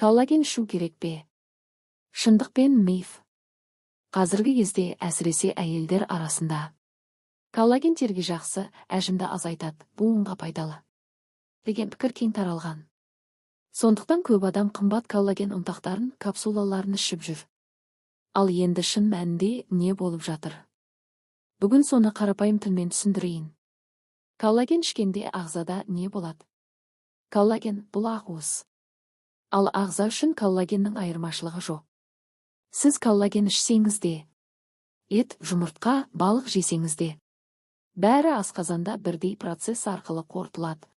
Коллаген ішу керек пе? Шындық пен миф. Қазіргі кезде әсіресе әйелдер арасында коллаген терге жақсы, әжімді азайтады, буынға пайдалы деген пікір кең таралған. Сондықтан көп адам қымбат коллаген ұнтақтарын, капсулаларын ішіп жүр. Ал енді шын мәнінде не болып жатыр? Бүгін соны қарапайым тілмен түсіндірейін. Коллаген ішкенде ағзада не болады? Коллаген бұл ақуыз. Ал ағза үшін коллагеннің айырмашылығы жоқ. Сіз коллаген ішсеңіз де, ет, жұмыртқа, балық жесеңіз де, бәрі асқазанда бірдей процесс арқылы қорытылады.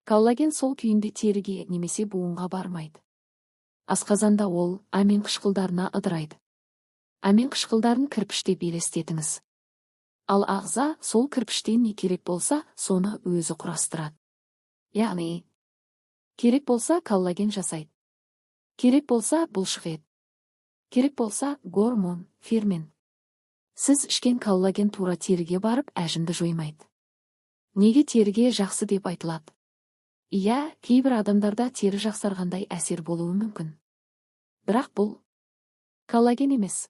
Коллаген сол күйінде теріге немесе буынға бармайды. Асқазанда ол амин қышқылдарына ыдырайды. Амин қышқылдарын кірпіштеп елестетіңіз. Ал ағза сол кірпіштен не керек болса, соны өзі құрастырады. Яғни, керек болса коллаген жасайды. Керек болса бұлшық ет. Керек болса гормон, фермент. Сіз ішкен коллаген тура теріге барып әжімді жоймайды. Неге теріге жақсы деп айтылады? Иә, кейбір адамдарда тері жақсарғандай әсер болуы мүмкін. Бірақ бұл коллаген емес.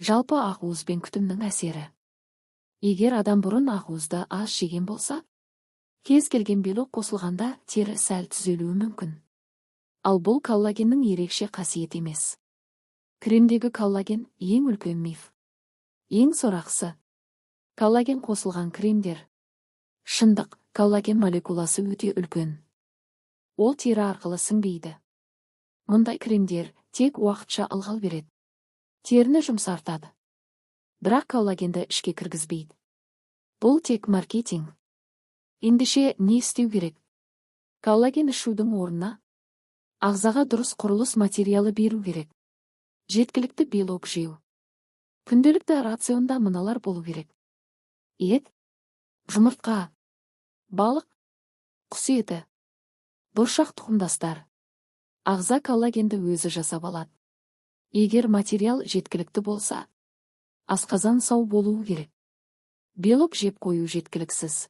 Жалпы ақуыз бен күтімнің әсері. Егер адам бұрын ақуызды аз жеген болса, кез келген белок қосылғанда тері сәл түзелуі мүмкін. Ал бұл коллагеннің ерекше қасиеті емес. Кремдегі коллаген ең үлкен миф. Ең сорақысы. Коллаген қосылған кремдер. Шындық, коллаген молекуласы өте үлкен. Ол тері арқылы сіңбейді. Мұндай кремдер тек уақытша ылғал береді. Теріні жұмсартады. Бірақ коллагенді ішке кіргізбейді. Бұл тек маркетинг. Ендеше не істеу керек? Коллаген ішудің орнына ағзаға дұрыс құрылыс материалы беру керек. Жеткілікті белок жеу. Күнделікті рационда мыналар болу керек. Ет, жұмыртқа, балық, құс еті, бұршақ тұқымдастар. Ағза коллагенді өзі жасап алады. Егер материал жеткілікті болса, асқазан сау болуы керек. Белок жеп қою жеткіліксіз.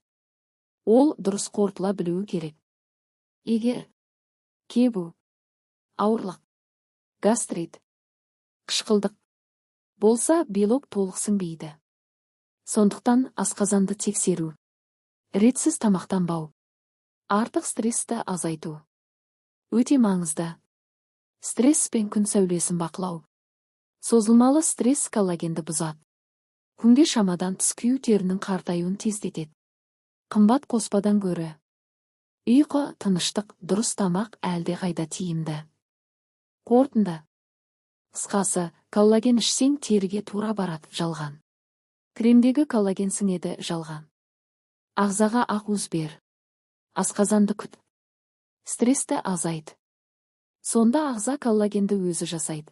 Ол дұрыс қорытыла білуі керек. Егер кебу, ауырлық, гастрит, қышқылдық болса, белок толық сіңбейді. Сондықтан асқазанды тексеру, ретсіз тамақтанбау, артық стрессті азайту өте маңызды. Стресс пен күн сәулесін бақылау. Созылмалы стресс коллагенді бұзады. Күнге шамадан тыс кию терінің қартаюын тездетеді. Қымбат қоспадан гөрі ұйқы, тыныштық, дұрыс тамақ әлдеқайда тиімді. Қорытынды. Қысқасы, коллаген ішсең теріге тура барады, жалған. Кремдегі коллаген сіңеді, жалған. Ағзаға ақуыз бер. Асқазанды күт. Стрессті азайт. Сонда ағза коллагенді өзі жасайды.